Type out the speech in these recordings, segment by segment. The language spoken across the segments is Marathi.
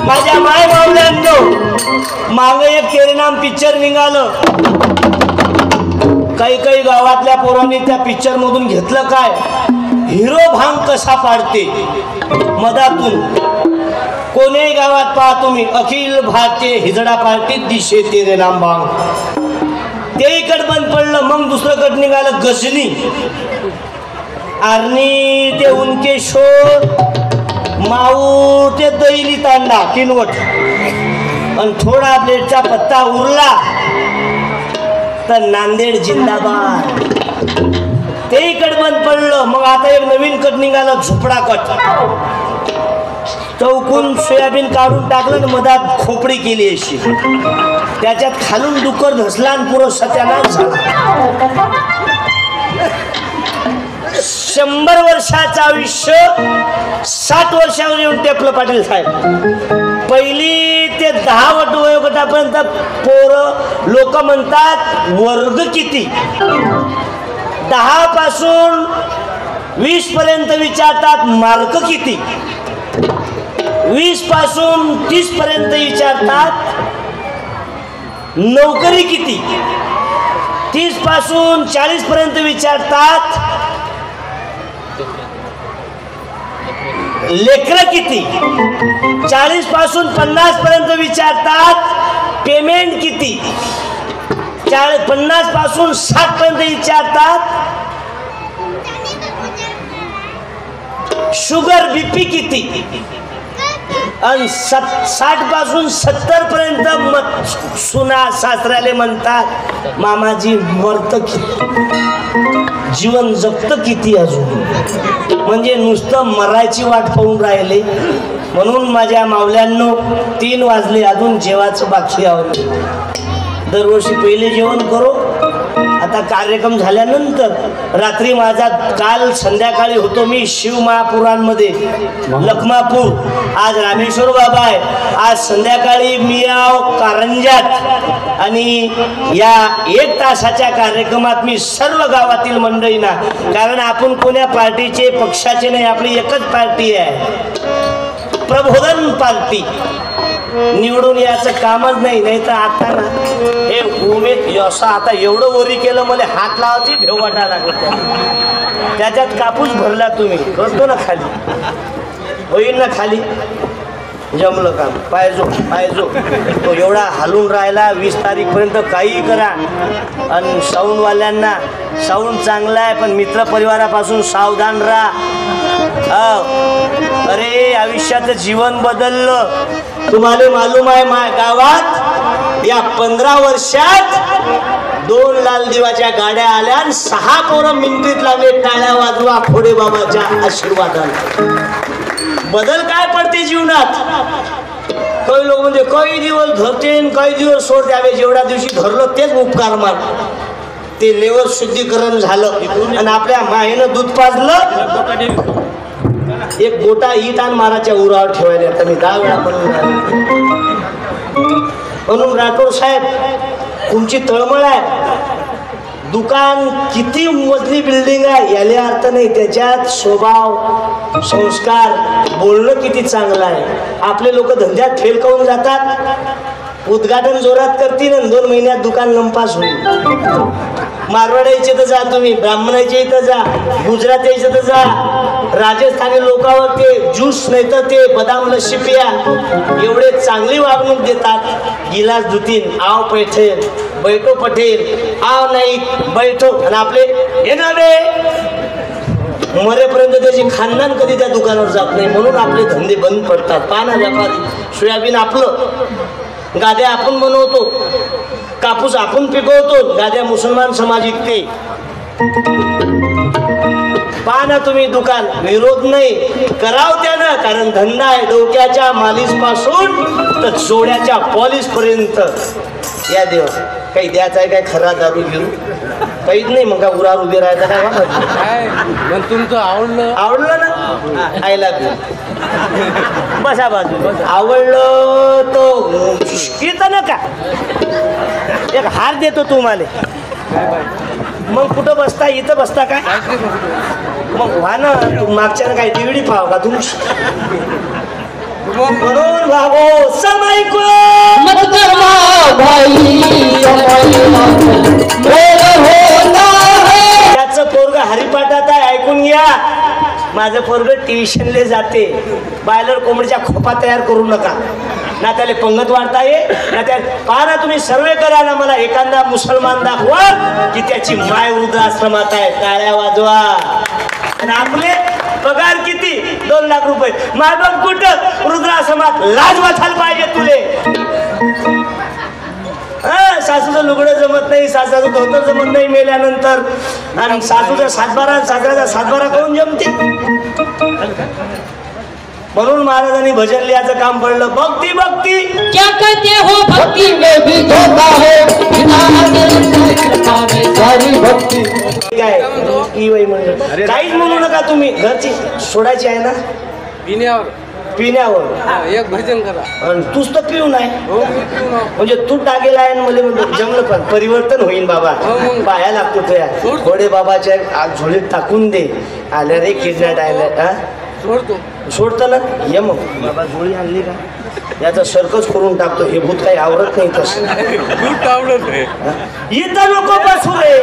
माझ्या माय मावल्यांनो माग एक तेरे नाम पिक्चर निघालं. काही गावातल्या पोरांनी त्या पिक्चर मधून घेतलं काय, हिरो भांग कसा पाडते मधातून. कोणीही गावात पहा तुम्ही, अखिल भारतीय हिजडा पार्टी दिशे तेरे नाम भांग. तेही कट बंद पडलं. मग दुसरं कट निघालं गजनी. आणि ते उनके शोर माऊ ते दैली तांडा किनवट. आणि थोडा प्लेटचा पत्ता उरला तर नांदेड जिंदाबाद. तेही कट बंद पडलं. मग आता एक नवीन कट निघालं झोपडा कट. चौकून सोयाबीन काढून टाकलं आणि मधात खोपडी केली अशी. त्याच्यात खालून डुक्कर धसला आणि पुरं सत्यानाश झाला. 100 वर्षाचं आयुष्य 60 वर्षावर येऊन टेपलं पाटील साहेब. पहिली ते 10 वयोगटापर्यंत पोरं लोक म्हणतात वर्ग किती. 10 पासून 20 पर्यंत विचारतात मार्क किती. 20 पासून 30 पर्यंत विचारतात नोकरी किती. 30 पासून 40 पर्यंत विचारतात लेकरं किती. 40 पासून 50 पर्यंत विचारतात पेमेंट किती. 50 पासून 60 पर्यंत विचारतात शुगर बीपी किती. आणि 60 पासून 70 पर्यंत सुना सासऱ्याले म्हणतात मामाजी मरत किती, जीवन जगत किती अजून. म्हणजे नुसतं मरायची वाट पाहून राहिले. म्हणून माझ्या मावल्यांनो 3 वाजले अजून जेवायचं बाकी आहे. दरवर्षी पहिले जेवण करो. आता कार्यक्रम झाल्यानंतर रात्री माझा काल संध्याकाळी होतो मी शिव महापुरांमध्ये लखमापूर. आज रामेश्वर बाबा आहे. आज संध्याकाळी मी कारंजात. आणि या 1 तासाच्या कार्यक्रमात मी सर्व गावातील मंडळींना, कारण आपण कोण्या पार्टीचे पक्षाचे नाही, आपली एकच पार्टी आहे प्रबोधन पार्टी. निवडून याचं कामच नाही. नाही तर आता ना हे उमेद असं आता एवढं वरी केलं मला हात लावायची भेव वाटायला लागलं. त्याच्यात कापूस भरला तुम्ही करतो ना खाली होईल ना खाली. जमलं काम पायजो तो एवढा हालून राहिला. 20 तारीखपर्यंत काही करा. आणि साऊंडवाल्यांना साऊंड चांगला आहे पण मित्रपरिवारापासून सावधान राहा. अरे आयुष्याचं जीवन बदललं. तुम्हाला मालूम आहे गावात या 15 वर्षात 2 लाल दिवाच्या गाड्या आल्या आणि 6 पोरं मिनिटीत लागले टाळ्या वाजवा खोडे बाबाच्या आशीर्वादाने. बदल काय पडते जीवनात. काही लोक म्हणजे काही दिवस धरते काही दिवस सोड द्यावे. जेवढ्या दिवशी धरलं तेच उपकार मान. ते लेवर शुद्धीकरण झालं आणि आपल्या मायेनं दूध पाजलं. एक गोटा ईट आणि माराच्या उरावर ठेवायला आता मी 10 वेळा म्हणून राठोड साहेब तुमची तळमळ आहे. दुकान किती मजली बिल्डिंग आहे याला अर्थ नाही, त्याच्यात स्वभाव संस्कार बोलणं किती चांगलं आहे. आपले लोक धंद्यात फेल करून जातात. उद्घाटन जोरात करतील आणि 2 महिन्यात दुकान लंपास होईल. मारवाड्याचे तर जा तुम्ही, ब्राह्मणाचे इथं जा, गुजरातीचे तर जा. राजस्थानी लोकांवर ते ज्यूस नाही तर ते बदाम लस्सी पिया एवढे चांगली वागणूक देतात. गिलास धुतीन आव पैठेल बैठो पटेल आव नाही बैठो. आणि आपले येणारे मरेपर्यंत त्याची खानदान कधी त्या दुकानावर जात नाही. म्हणून आपले धंदे बंद पडतात. पाना व्यापारी सोयाबीन आपलं, गाद्या आपण बनवतो, कापूस आपण पिकवतो, गाद्या मुसलमान समाज इकते. पहा ना तुम्ही दुकान. विरोध नाही कराव त्यानं, कारण धंदा आहे. डोक्याच्या मालिश पासून तर जोड्याच्या पॉलिश पर्यंत. या देवा काही द्यायचं आहे काय खरा दारू घेऊन काहीच नाही. मग का उरावर उभे राहायचं काय मग तुमचं आवडलं ना आयला बसा बाजू. आवडलं तो कीर्तन का एक हार देतो तुम्हाला. मग कुठं बसता, इथं बसता काय? मग व्हा ना मागच्या काही दिवडी पाव का तुमची म्हणून भावो समैको मत करना भाई होता है। त्याचं पोरग हरिपाठात आहे, ऐकून घ्या. माझं पोरग ट्युशनले जाते. बायलर कोंबडीच्या खोपा तयार करू नका, ना त्याला पंगत वाढता ये ना त्या. पहा ना तुम्ही सर्वे करा ना, मला एखादा मुसलमान दाखवा की त्याची माय वृद्धाश्रमात आहे, टाळ्या वाजवा. आणि आपले पगार किती? 2 लाख रुपये. माय बाप कुठं? वृद्धाश्रमात. लाज वाचायला पाहिजे तुले. सासूचं लुगडं जमत नाही, सासूचं धोतर जमत नाही मेल्यानंतर, आणि सासूचा सातबारा सासऱ्याचा सातबारा करून जमते. म्हणून महाराजांनी भजन लिहायचं काम पडलं. भक्ती भक्ती क्या कहते हो भक्ति में भी धोखा है, सारी भक्ति काय की बाई म्हणलं काहीच म्हणू नका तुम्ही. घरची सोडायची आहे ना पिण्यावर. एक भजन करा. आणि तूच तर पिऊन आहे, म्हणजे तू टाकेला आहे. मला म्हणलं जमलं, पण परिवर्तन होईल बाबा. पाया लागतो तुया घोडे बाबाच्या झोळीत टाकून दे. आल्या रे किडनॅट आल्या. सोडतो सोडतं ना, ये मग बाबा झोळी आणली का, याचा सर्कस करून टाकतो. हे भूत काही आवडत नाही तसं. इथं नको बसू रे.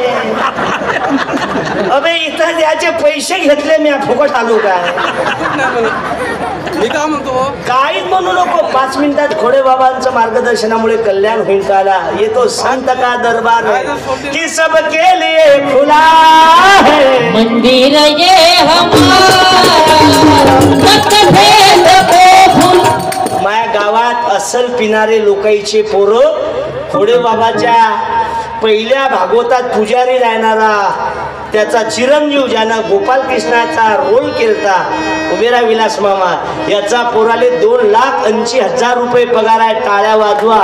अबे इथं याचे पैसे घेतले, मी फुकट आलो काय? मी काय म्हणतो, काहीच म्हणू नको. 5 मिनिटात खोडे बाबांचं मार्गदर्शनामुळे कल्याण होईल. काला येतो संत का दरबार की सबके लिए खुला है, मंदिर ये हमारा मतभेद को भूल. माया गावात असल पिणारे लोकांचे पोरं खोडे बाबाच्या पहिल्या भागवतात पुजारी राहणारा, त्याचा चिरंजीव ज्यानं गोपाल कृष्णाचा रोल केलता उमेरा विलास मामा, याचा पोराले 2,80,000 रुपये पगार आहे. टाळ्या वाजवा.